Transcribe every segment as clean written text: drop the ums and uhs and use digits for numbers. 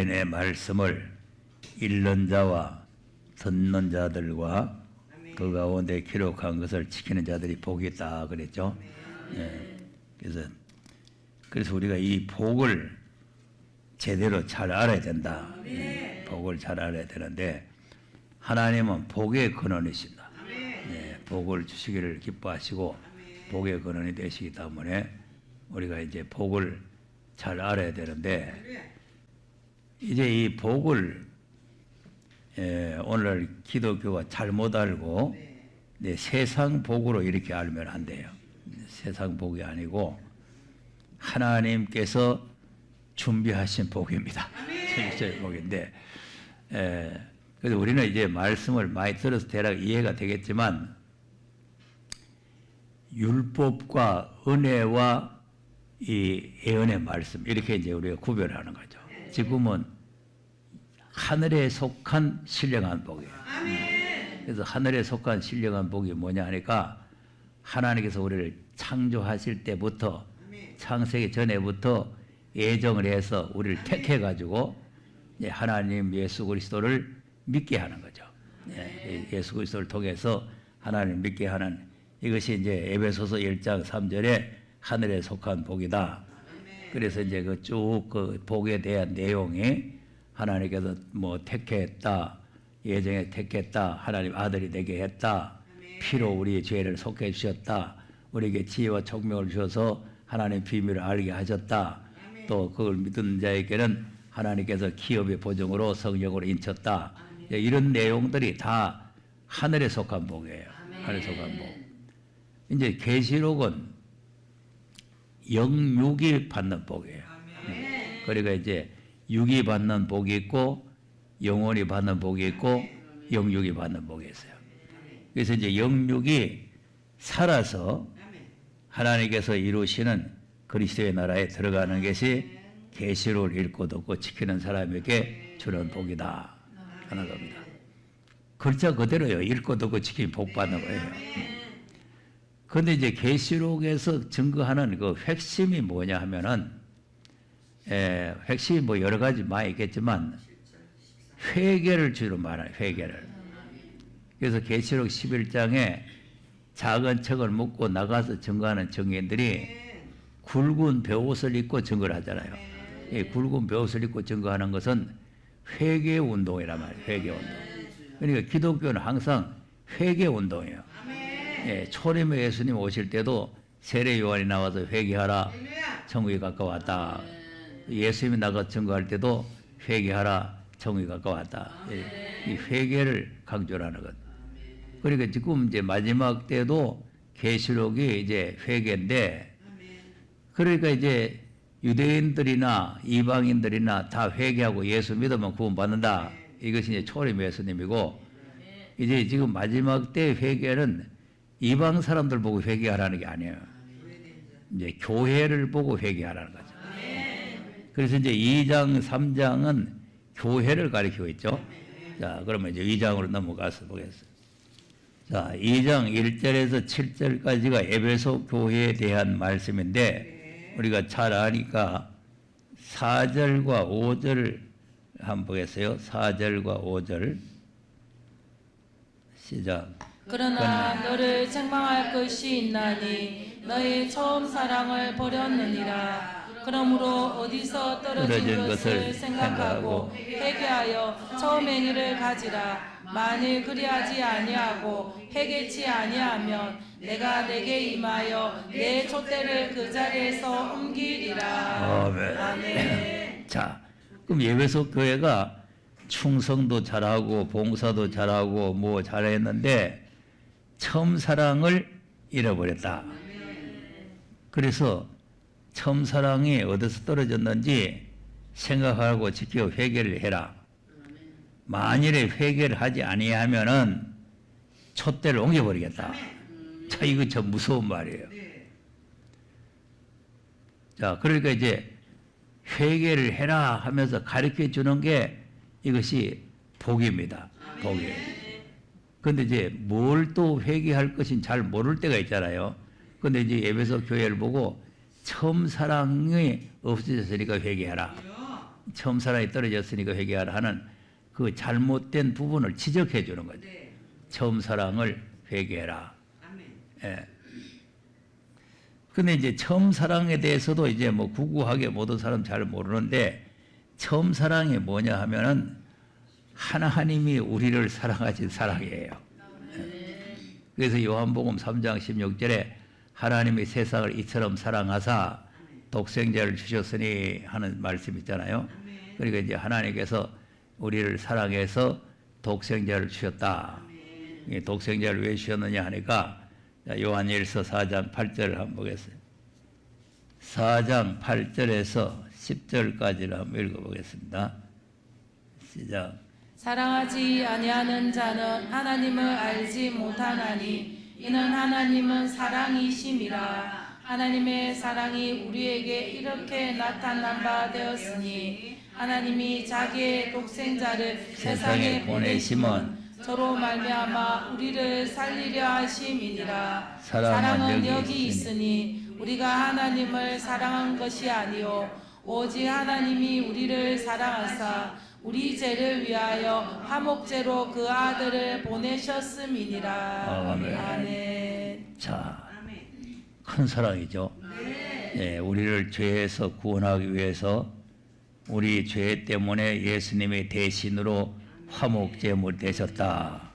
유대인의 말씀을 읽는 자와 듣는 자들과 그 가운데 기록한 것을 지키는 자들이 복이 있다 그랬죠. 네. 그래서 우리가 이 복을 제대로 잘 알아야 된다. 복을 잘 알아야 되는데 하나님은 복의 근원이십니다. 네. 복을 주시기를 기뻐하시고 복의 근원이 되시기 때문에 우리가 이제 복을 잘 알아야 되는데 이제 이 복을 오늘 기독교가 잘못 알고 세상 복으로 이렇게 알면 안 돼요. 세상 복이 아니고 하나님께서 준비하신 복입니다. 천국의 복인데 그래서 우리는 이제 말씀을 많이 들어서 대략 이해가 되겠지만 율법과 은혜와 이 예언의 말씀 이렇게 이제 우리가 구별하는 거죠. 지금은 하늘에 속한 신령한 복이에요. 그래서 하늘에 속한 신령한 복이 뭐냐 하니까 하나님께서 우리를 창조하실 때부터 창세기 전에부터 예정을 해서 우리를 택해 가지고 하나님 예수 그리스도를 믿게 하는 거죠. 예수 그리스도를 통해서 하나님을 믿게 하는 이것이 이제 에베소서 1장 3절에 하늘에 속한 복이다. 그래서 이제 그 쭉 그 복에 대한 내용이 하나님께서 뭐 택했다, 예정에 택했다, 하나님 아들이 되게 했다, 피로 우리의 죄를 속해 주셨다, 우리에게 지혜와 총명을 주셔서 하나님의 비밀을 알게 하셨다. 또 그걸 믿는 자에게는 하나님께서 기업의 보증으로 성령으로 인쳤다. 이런 내용들이 다 하늘에 속한 복이에요. 하늘에 속한 복. 이제 계시록은 영육이 받는 복이에요. 그러니까 이제 육이 받는 복이 있고 영혼이 받는 복이 있고 영육이 받는 복이 있어요. 그래서 이제 영육이 살아서 하나님께서 이루시는 그리스도의 나라에 들어가는 것이 계시록을 읽고 듣고 지키는 사람에게 주는 복이다 하는 겁니다. 글자 그대로요. 읽고 듣고 지키면 복 받는 거예요. 그런데 이제 계시록에서 증거하는 그 핵심이 뭐냐 하면은 핵심이 뭐 여러 가지 많이 있겠지만 회개를 주로 말해요. 회개를. 그래서 계시록 11장에 작은 척을 묶고 나가서 증거하는 증인들이 굵은 베옷을 입고 증거를 하잖아요. 이 굵은 베옷을 입고 증거하는 것은 회개 운동이란 말이에요. 회개 운동. 그러니까 기독교는 항상 회개 운동이에요. 초림의 예수님 오실 때도 세례 요한이 나와서 회개하라. 천국이 가까웠다. 예수님이 나가 증거할 때도 회개하라. 천국이 가까웠다. 이 회개를 강조를 하는 것. 그러니까 지금 이제 마지막 때도 계시록이 이제 회개인데, 그러니까 이제 유대인들이나 이방인들이나 다 회개하고 예수 믿으면 구원받는다. 이것이 이제 초림 예수님이고, 이제 지금 마지막 때 회개는 이방 사람들 보고 회개하라는 게 아니에요. 이제 교회를 보고 회개하라는 거죠. 그래서 이제 2장, 3장은 교회를 가리키고 있죠. 자, 그러면 이제 2장으로 넘어가서 보겠습니다. 자, 2장 1절에서 7절까지가 에베소 교회에 대한 말씀인데, 우리가 잘 아니까 4절과 5절을 한번 보겠어요. 4절과 5절. 시작. 그러나 너를 책망할 것이 있나니 너의 처음 사랑을 버렸느니라. 그러므로 어디서 떨어진 것을 생각하고 회개하여 처음 행위를 가지라. 만일 그리하지 아니하고 회개치 아니하면 내가 내게 임하여 내 촛대를 그 자리에서 옮기리라. 아멘. 아멘. 자, 그럼 에베소 교회가 충성도 잘하고 봉사도 잘하고 뭐 잘했는데 처음 사랑을 잃어버렸다. 그래서 처음 사랑이 어디서 떨어졌는지 생각하고 지켜 회개를 해라. 만일에 회개를 하지 아니하면은 촛대를 옮겨버리겠다. 자, 이거 참 무서운 말이에요. 자, 그러니까 이제 회개를 해라 하면서 가르쳐 주는 게 이것이 복입니다. 복이에요. 근데 이제 뭘 또 회개할 것인 잘 모를 때가 있잖아요. 근데 이제 에베소 교회를 보고 처음 사랑이 없어졌으니까 회개하라. 처음 사랑이 떨어졌으니까 회개하라 하는 그 잘못된 부분을 지적해 주는 거죠. 처음 사랑을 회개해라. 예. 근데 이제 처음 사랑에 대해서도 이제 뭐 구구하게 모든 사람 잘 모르는데 처음 사랑이 뭐냐 하면은 하나님이 우리를 사랑하신 사랑이에요. 예. 그래서 요한복음 3장 16절에 하나님이 세상을 이처럼 사랑하사 독생자를 주셨으니 하는 말씀 있잖아요. 그러니까 이제 하나님께서 우리를 사랑해서 독생자를 주셨다. 독생자를 왜 주셨느냐 하니까 요한일서 4장 8절을 한번 보겠습니다. 4장 8절에서 10절까지를 한번 읽어보겠습니다. 시작. 사랑하지 아니하는 자는 하나님을 알지 못하나니 이는 하나님은 사랑이심이라. 하나님의 사랑이 우리에게 이렇게 나타난 바 되었으니 하나님이 자기의 독생자를 세상에 보내심은 서로 말미암아 우리를 살리려 하심이니라. 사랑은 여기 있으니 우리가 하나님을 사랑한 것이 아니요 오직 하나님이 우리를 사랑하사 우리 죄를 위하여 화목제로 그 아들을 보내셨음이니라. 아멘. 아멘. 자, 큰 사랑이죠. 예, 우리를 죄에서 구원하기 위해서 우리 죄 때문에 예수님이 대신으로 화목제물 되셨다.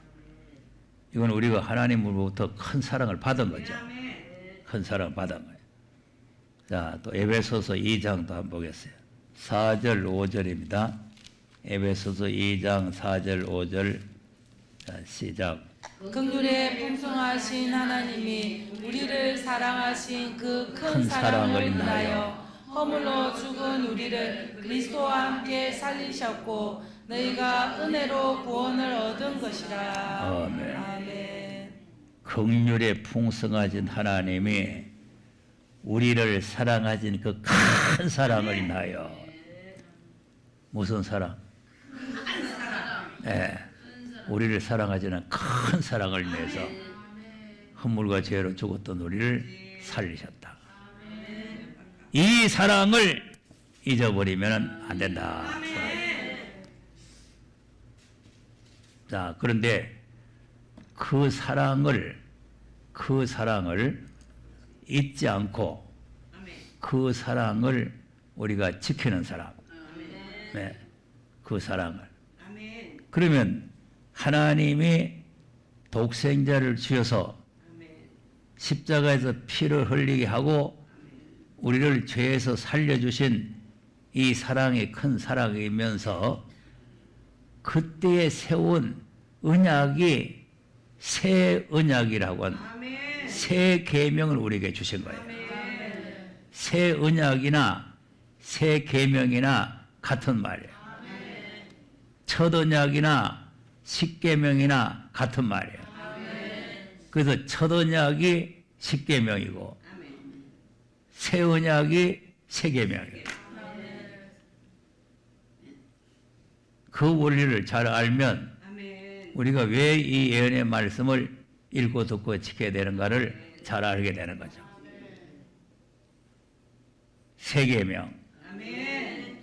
이건 우리가 하나님으로부터 큰 사랑을 받은 거죠. 큰 사랑을 받은 거예요. 자, 또 에베소서 2장도 한번 보겠어요. 4절 5절입니다. 에베소서 2장 4절 5절. 자, 시작. 긍휼에 풍성하신 하나님이 우리를 사랑하신 그 큰 사랑을 인하여 허물로 죽은 우리를 그리스도와 함께 살리셨고 너희가 은혜로 구원을 얻은 것이라. 아멘. 아멘. 긍휼에 풍성하신 하나님이 우리를 사랑하신 그 큰 사랑을 인하여. 무슨 사랑? 예, 우리를 사랑하시는 큰 사랑을 인해서 허물과 죄로 죽었던 우리를 살리셨다. 이 사랑을 잊어버리면 안 된다. 자, 그런데 그 사랑을 잊지 않고 그 사랑을 우리가 지키는 사람. 네, 그 사랑을. 그러면 하나님이 독생자를 주셔서 십자가에서 피를 흘리게 하고 우리를 죄에서 살려주신 이 사랑이 큰 사랑이면서 그때에 세운 언약이 새 언약이라고 하는 새 계명을 우리에게 주신 거예요. 새 언약이나 새 계명이나 같은 말이에요. 첫 언약이나 십계명이나 같은 말이에요. 그래서 첫 언약이 십계명이고 새 언약이 새 계명이에요. 그 원리를 잘 알면 우리가 왜 이 예언의 말씀을 읽고 듣고 지켜야 되는가를 잘 알게 되는 거죠. 새 계명.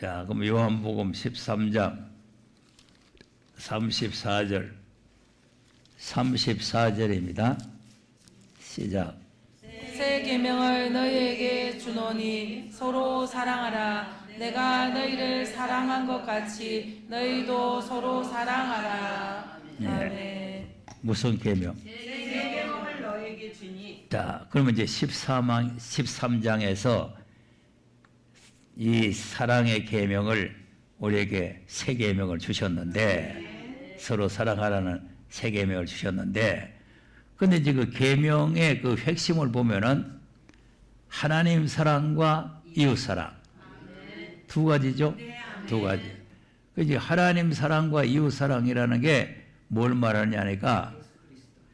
자, 그럼 요한복음 13장 34절입니다. 시작. 새 계명을 너희에게 주노니 서로 사랑하라. 내가 너희를 사랑한 것 같이 너희도 서로 사랑하라. 네. 아멘. 무슨 계명? 새 계명을 너희에게 주니. 자, 그러면 이제 13장에서 이 사랑의 계명을 우리에게 새 계명을 주셨는데 서로 사랑하라는 새 계명을 주셨는데 근데 이제 그 계명의 그 핵심을 보면은 하나님 사랑과 이웃 사랑 두 가지죠. 두 가지. 이제 하나님 사랑과 이웃 사랑이라는 게 뭘 말하냐니까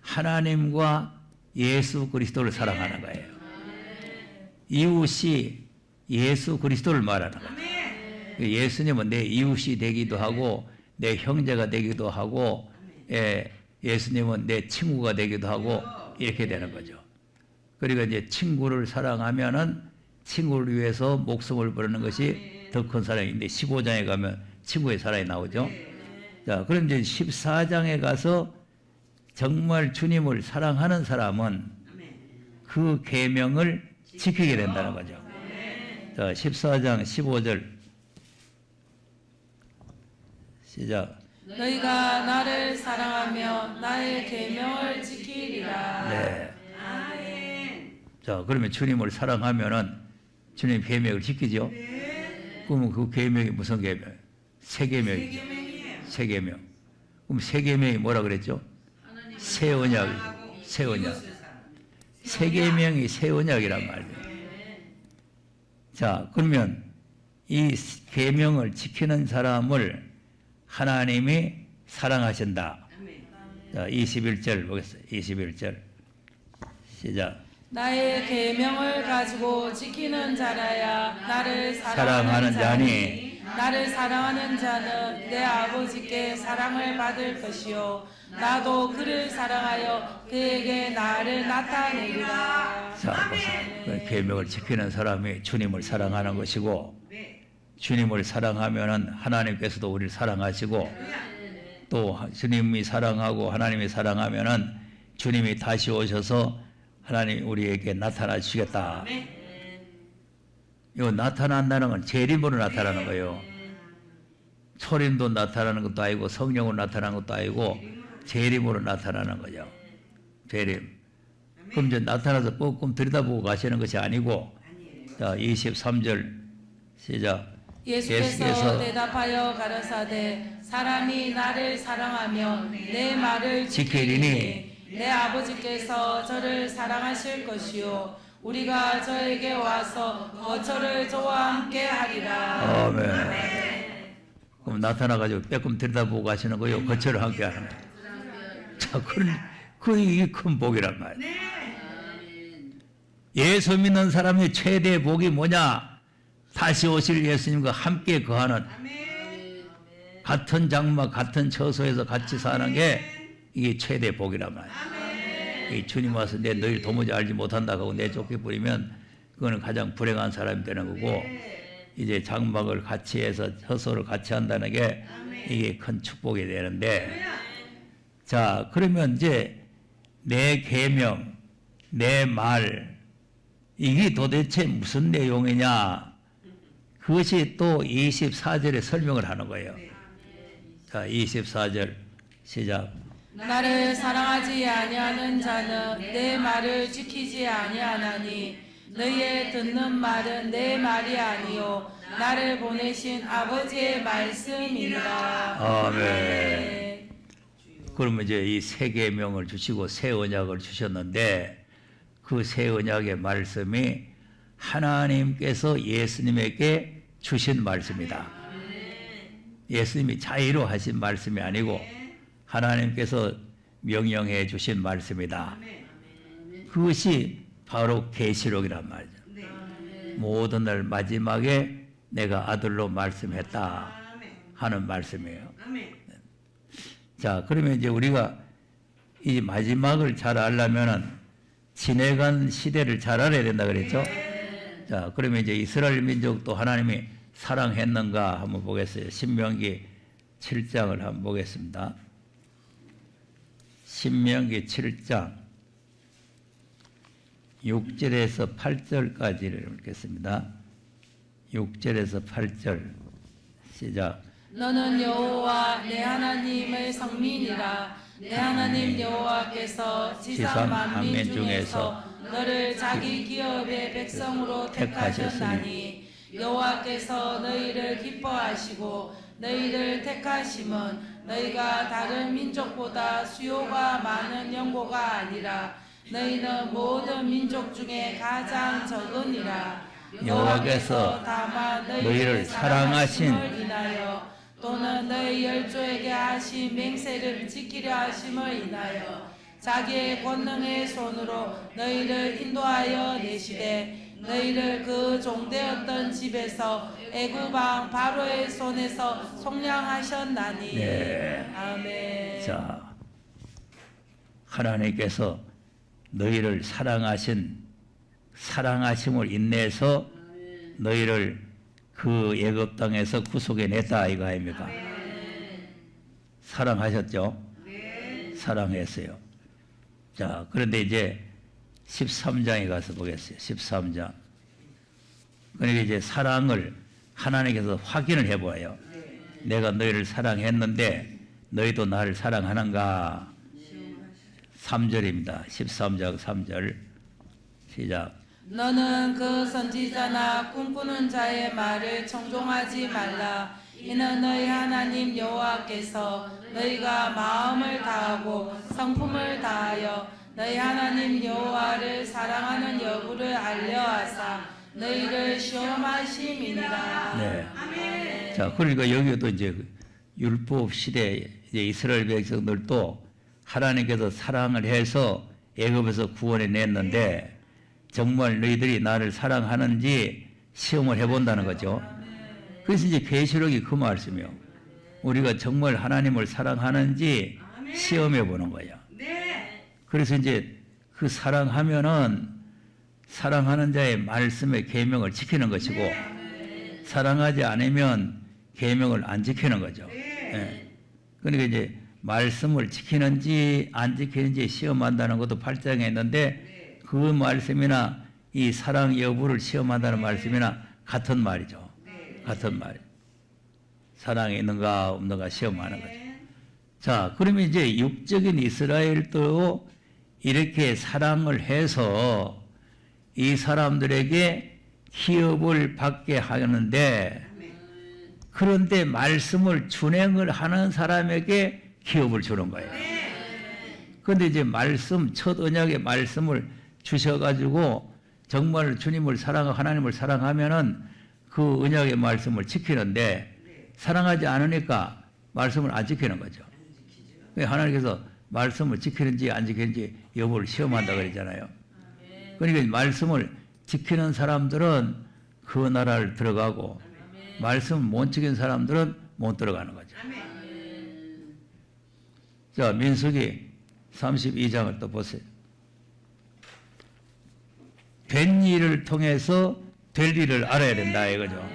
하나님과 예수 그리스도를 사랑하는 거예요. 이웃이 예수 그리스도를 말하는 거예요. 예수님은 내 이웃이 되기도 하고 내 형제가 되기도 하고 예수님은 내 친구가 되기도 하고 이렇게 되는 거죠. 그러니까 이제 친구를 사랑하면은 친구를 위해서 목숨을 버리는 것이 더 큰 사랑인데 15장에 가면 친구의 사랑이 나오죠. 자, 그럼 이제 14장에 가서 정말 주님을 사랑하는 사람은 그 계명을 지키게 된다는 거죠. 자, 14장 15절 시작. 너희가 나를 사랑하며 나의 계명을 지키리라. 네. 아멘. 자, 그러면 주님을 사랑하면은 주님 계명을 지키죠. 그러면 그 계명이 무슨 계명? 새 계명이죠. 계명이에요. 새 계명. 그럼 새 계명이 뭐라 그랬죠? 새 언약, 새 언약. 새 계명이 새 언약이란 말이에요. 자, 그러면 이 계명을 지키는 사람을 하나님이 사랑하신다. 자, 21절 보겠어요. 21절 시작. 나의 계명을 가지고 지키는 자라야 나를 사랑하는 자니 나를 사랑하는 자는 내 아버지께 사랑을 받을 것이요 나도 그를 사랑하여 그에게 나를 나타내리라. 자, 보세요. 그 계명을 지키는 사람이 주님을 사랑하는 것이고 주님을 사랑하면은 하나님께서도 우리를 사랑하시고 또 주님이 사랑하고 하나님이 사랑하면은 주님이 다시 오셔서 하나님 우리에게 나타나 주시겠다. 이거 나타난다는 건 재림으로 나타나는 거예요. 초림도 나타나는 것도 아니고 성령으로 나타나는 것도 아니고 재림으로 나타나는 거죠. 재림. 그럼 이제 나타나서 꼼꼼 들여다보고 가시는 것이 아니고 자, 23절 시작. 예수께서 대답하여 가라사대 사람이 나를 사랑하며 내 말을 지키리니 내 아버지께서 저를 사랑하실 것이요 우리가 저에게 와서 거처를 저와 함께 하리라. 아멘. 그럼 나타나가지고 빼꼼 들여다보고 가시는 거요. 거처를 함께 하는 거예요. 자, 그게 큰 복이란 말이에요. 예수 믿는 사람의 최대 복이 뭐냐? 다시 오실 예수님과 함께 거하는 같은 장막, 같은 처소에서 같이 사는 게 이게 최대 복이란 말이에요. 이 주님 와서 내 너희를 도무지 알지 못한다고 내쫓겨버리면 그거는 가장 불행한 사람이 되는 거고 이제 장막을 같이 해서 처소를 같이 한다는 게 이게 큰 축복이 되는데 자, 그러면 이제 내 계명, 내 말 이게 도대체 무슨 내용이냐? 그것이 또 24절에 설명을 하는 거예요. 자, 24절 시작. 나를 사랑하지 아니하는 자는 내 말을 지키지 아니하나니 너희의 듣는 말은 내 말이 아니요 나를 보내신 아버지의 말씀이니라. 아멘. 그러면 이제 이 새 계명을 주시고 새 언약을 주셨는데 그 새 언약의 말씀이 하나님께서 예수님에게 주신 말씀이다. 예수님이 자의로 하신 말씀이 아니고 하나님께서 명령해 주신 말씀이다. 그것이 바로 계시록이란 말이죠. 모든 날 마지막에 내가 아들로 말씀했다 하는 말씀이에요. 자, 그러면 이제 우리가 이 마지막을 잘 알려면은 지내간 시대를 잘 알아야 된다 그랬죠? 자, 그러면 이제 이스라엘 민족도 하나님이 사랑했는가 한번 보겠어요. 신명기 7장을 한번 보겠습니다. 신명기 7장 6절에서 8절까지를 읽겠습니다. 6절에서 8절 시작. 너는 여호와 내 하나님의 성민이라. 내 하나님 여호와께서 지상 만민 중에서 너를 자기 기업의 백성으로 택하셨나니 여호와께서 너희를 기뻐하시고 너희를 택하심은 너희가 다른 민족보다 수요가 많은 연고가 아니라 너희는 모든 민족 중에 가장 적으니라. 여호와께서 다만 너희를 사랑하신 인하여 또는 너희 열조에게 하신 맹세를 지키려 하심을 인하여 자기의 권능의 손으로 너희를 인도하여 내시되 너희를 그 종되었던 집에서 애굽 왕 바로의 손에서 속량하셨나니. 네. 아멘. 자, 하나님께서 너희를 사랑하심을 인내해서 너희를 그 애굽 땅에서 구속해 냈다 이거 아닙니까? 사랑하셨죠? 사랑했어요. 자, 그런데 이제 13장에 가서 보겠어요. 13장. 그러니까 이제 사랑을 하나님께서 확인을 해보아요. 내가 너희를 사랑했는데 너희도 나를 사랑하는가? 3절입니다. 13장 3절 시작. 너는 그 선지자나 꿈꾸는 자의 말을 청종하지 말라. 이는 너희 하나님 여호와께서 너희가 마음을 다하고 성품을 다하여 너희 하나님 여호와를 사랑하는 여부를 알려하사 너희를 시험하심이니라. 네. 자, 그러니까 여기도 이제 율법 시대 이제 이스라엘 백성들도 하나님께서 사랑을 해서 애굽에서 구원해 냈는데 정말 너희들이 나를 사랑하는지 시험을 해본다는 거죠. 그래서 이제 계시록이 그 말씀이요. 우리가 정말 하나님을 사랑하는지 시험해 보는 거예요. 그래서 이제 그 사랑하면은 사랑하는 자의 말씀의 계명을 지키는 것이고 사랑하지 않으면 계명을 안 지키는 거죠. 예. 그러니까 이제 말씀을 지키는지 안 지키는지 시험한다는 것도 8장에 있는데 그 말씀이나 이 사랑 여부를 시험한다는 말씀이나 같은 말이죠. 같은 말. 사랑이 있는가 없는가 시험하는 거죠. 자, 그러면 이제 육적인 이스라엘도 이렇게 사랑을 해서 이 사람들에게 기업을 받게 하는데 그런데 말씀을 준행을 하는 사람에게 기업을 주는 거예요. 그런데 이제 말씀, 첫 언약의 말씀을 주셔가지고 정말 주님을 사랑하고 하나님을 사랑하면은 그 언약의 말씀을 지키는데 사랑하지 않으니까 말씀을 안 지키는 거죠. 하나님께서 말씀을 지키는지 안 지키는지 여부를 시험한다 그랬잖아요. 그러니까 말씀을 지키는 사람들은 그 나라를 들어가고 말씀을 못 지키는 사람들은 못 들어가는 거죠. 자, 민수기 32장을 또 보세요. 된 일을 통해서 될 일을 알아야 된다 이거죠.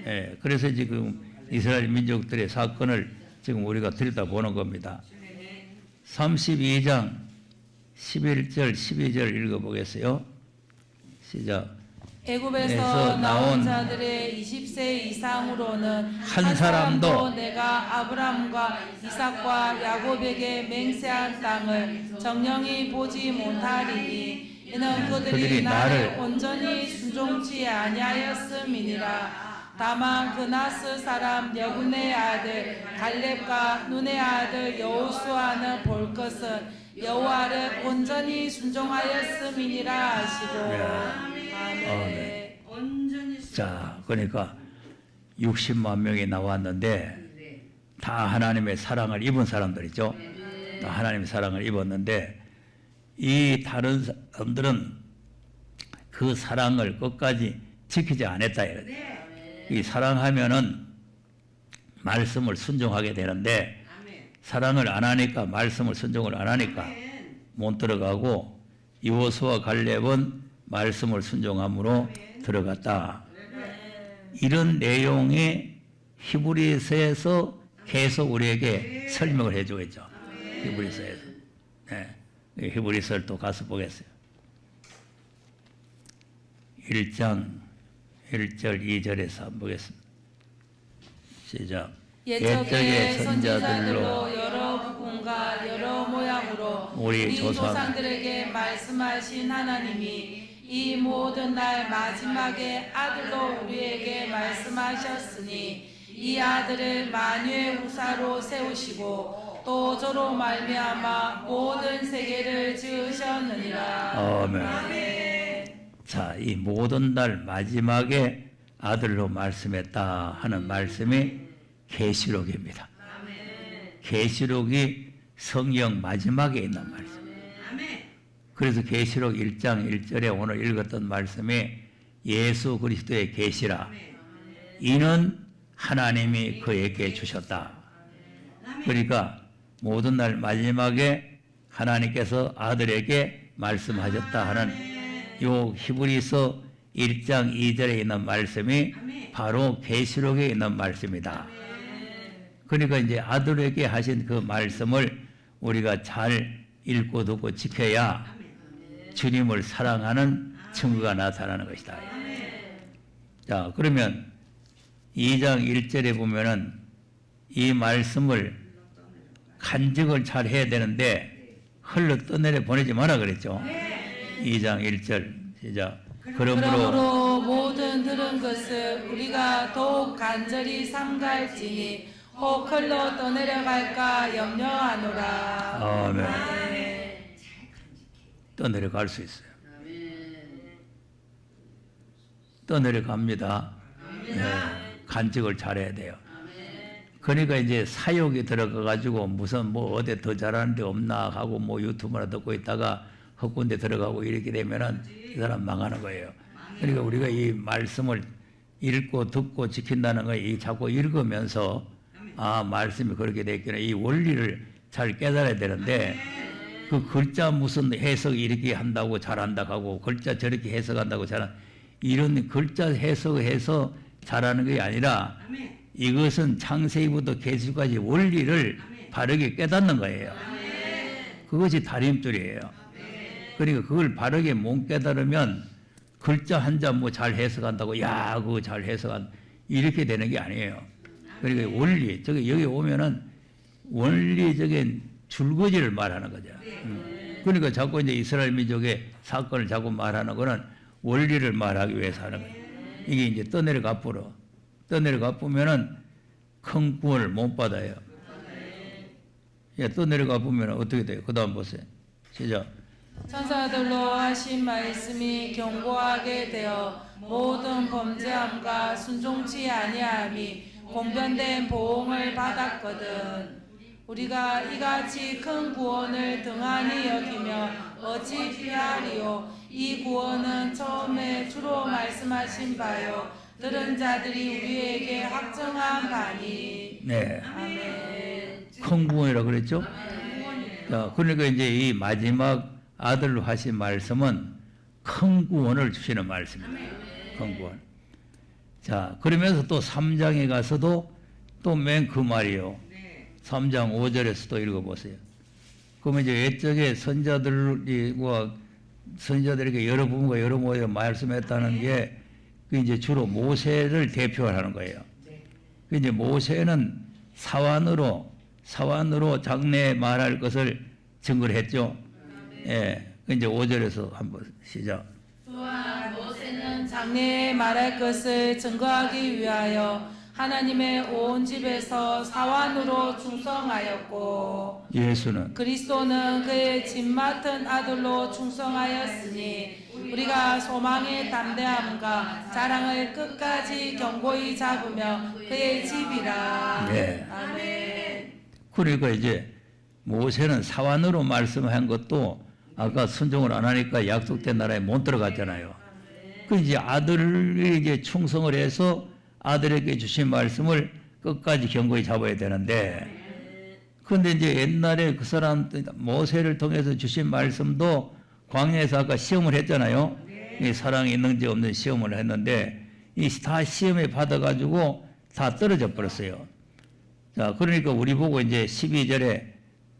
예, 그래서 지금 이스라엘 민족들의 사건을 지금 우리가 들여다보는 겁니다. 32장 11절 12절 읽어보겠어요. 시작. 애굽에서 나온 자들의 20세 이상으로는 한 사람도 내가 아브람과 이삭과 야곱에게 맹세한 땅을 정령이 보지 못하리니 이는 그들이 나를 온전히 순종치 아니하였음이니라. 다만 그나스 사람 여분의 아들 갈렙과 눈의 아들 여호수아는 볼 것은 여호와를 온전히 순종하였음이니라 하시고. 네. 자, 그러니까 60만 명이 나왔는데 다 하나님의 사랑을 입은 사람들이죠. 다 하나님의 사랑을 입었는데 이 다른 사람들은 그 사랑을 끝까지 지키지 않았다. 이 사랑하면은 말씀을 순종하게 되는데 사랑을 안 하니까 말씀을 순종을 안 하니까 못 들어가고 여호수아 갈렙은 말씀을 순종함으로 들어갔다. 이런 내용이 히브리서에서 계속 우리에게 설명을 해주고 있죠. 히브리서에서. 네. 히브리서를 또 가서 보겠어요. 1장 1절 2절에서 한번 보겠습니다. 시작. 옛적의 선지자들로 여러 부분과 여러 모양으로 우리 조상들에게 말씀하신 하나님이 이 모든 날 마지막에 아들로 우리에게 말씀하셨으니 이 아들을 만유의 후사로 세우시고 또 저로 말미암아 모든 세계를 지으셨느니라. 아멘. 자, 이 모든 날 마지막에 아들로 말씀했다 하는 말씀이 계시록입니다. 계시록이 성경 마지막에 있는 말씀. 그래서 계시록 1장 1절에 오늘 읽었던 말씀이 예수 그리스도의 계시라. 이는 하나님이 그에게 주셨다. 그러니까 모든 날 마지막에 하나님께서 아들에게 말씀하셨다 하는 요 히브리서 1장 2절에 있는 말씀이 아멘. 바로 계시록에 있는 말씀이다. 그러니까 이제 아들에게 하신 그 말씀을 우리가 잘 읽고 듣고 지켜야 주님을 사랑하는 증거가 나타나는 것이다. 자, 그러면 2장 1절에 보면은 이 말씀을 간직을 잘 해야 되는데 흘러 떠내려 보내지 마라 그랬죠. 2장 1절 시작. 그러므로 모든 들은 것을 우리가 더욱 간절히 삼갈지니 혹 흘러 떠내려갈까 염려하노라. 아멘. 떠내려갈 수 있어요. 떠내려갑니다. 네, 간직을 잘해야 돼요. 그러니까 이제 사욕이 들어가가지고 무슨 뭐 어디 더 잘하는 데 없나 하고 뭐 유튜브나 듣고 있다가 헛군데 들어가고 이렇게 되면은 이 사람 망하는 거예요. 그러니까 우리가 이 말씀을 읽고 듣고 지킨다는 거, 이 자꾸 읽으면서 아 말씀이 그렇게 됐구나 이 원리를 잘 깨달아야 되는데 그 글자 무슨 해석 이렇게 한다고 잘한다 하고 글자 저렇게 해석한다고 잘한 이런 글자 해석해서 잘하는 게 아니라 이것은 창세기부터 계시까지 원리를 바르게 깨닫는 거예요. 그것이 다림줄이에요. 그러니까 그걸 바르게 못 깨달으면 글자 한자 뭐 잘 해석한다고 야 그거 잘 해석한 이렇게 되는 게 아니에요. 그러니까 원리 저기 여기 오면은 원리적인 줄거지를 말하는 거죠. 그러니까 자꾸 이제 이스라엘 민족의 사건을 자꾸 말하는 거는 원리를 말하기 위해서 하는 거예요. 이게 이제 떠내려가 보면은 큰 구원을 못 받아요. 예, 떠내려가 보면 어떻게 돼요? 그 다음 보세요. 시작. 천사들로 하신 말씀이 견고하게 되어 모든 범죄함과 순종치 아니함이 공변된 보응을 받았거든. 우리가 이같이 큰 구원을 등한히 여기며 어찌 피하리요. 이 구원은 처음에 주로 말씀하신 바요 들은 자들이 우리에게 확정한 바니. 네. 아멘. 큰 구원이라고 그랬죠? 자, 그러니까 이제 이 마지막 아들로 하신 말씀은 큰 구원을 주시는 말씀입니다. 큰 구원. 자, 그러면서 또 3장에 가서도 또 맨 그 말이요. 3장 5절에서 또 읽어보세요. 그러면 이제 옛적에 선지자들에게 여러 부분과 여러 모여 말씀했다는 게 그 이제 주로 모세를 대표하는 거예요. 그 이제 모세는 사완으로 장래에 말할 것을 증거를 했죠. 예. 그 이제 5절에서 한번 시작. 또한 모세는 장래에 말할 것을 증거하기 위하여 하나님의 온 집에서 사완으로 충성하였고 예수는 그리스도는 그의 집 맡은 아들로 충성하였으니 우리가 소망의 담대함과 자랑을 끝까지 견고히 잡으며 그의 집이라. 네. 아멘. 그러니까 이제 모세는 사완으로 말씀한 것도 아까 순종을 안 하니까 약속된 나라에 못 들어갔잖아요. 그 이제 아들이 이제 충성을 해서 아들에게 주신 말씀을 끝까지 견고히 잡아야 되는데, 그런데 이제 옛날에 그 사람 모세를 통해서 주신 말씀도 광야에서 아까 시험을 했잖아요. 이 사랑이 있는지 없는지 시험을 했는데 이 다 시험에 받아가지고 다 떨어져 버렸어요. 자, 그러니까 우리 보고 이제 12절에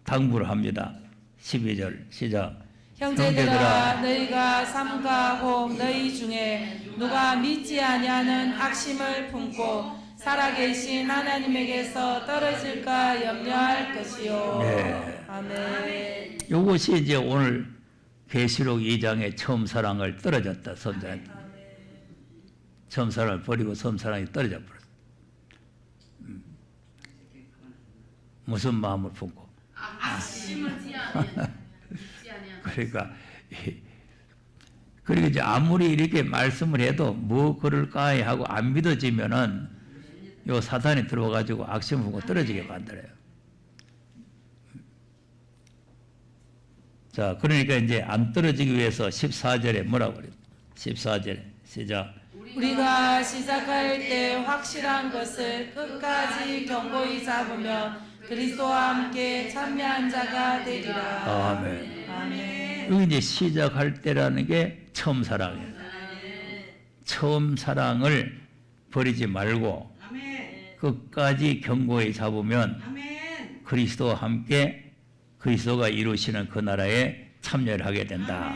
당부를 합니다. 12절 시작. 형제들아 너희가 삼가 혹 너희 중에 누가 믿지 아니하는 악심을 품고 살아계신 하나님에게서 떨어질까 염려할 것이요. 네. 아멘. 이것이 이제 오늘 계시록 2장의 처음 사랑을 떨어졌다. 선자한테. 처음 사랑을 버리고 처음 사랑이 떨어져 버렸어. 무슨 마음을 품고. 그러니까 이제 아무리 이렇게 말씀을 해도 뭐 그럴까 하고 안 믿어지면은 요 사탄이 들어와가지고 악심 품고 떨어지게 만들어요. 자, 그러니까 이제 안 떨어지기 위해서 14절에 뭐라고 그래요? 14절에 시작. 우리가 시작할 때 확실한 것을 끝까지 견고히 잡으며 그리스도와 함께 참여한 자가 되리라. 아멘. 아멘. 여기 이제 시작할 때라는 게 처음 사랑이에요. 처음 사랑을 버리지 말고 아멘. 끝까지 견고히 잡으면 아멘. 그리스도와 함께 그리스도가 이루시는 그 나라에 참여를 하게 된다.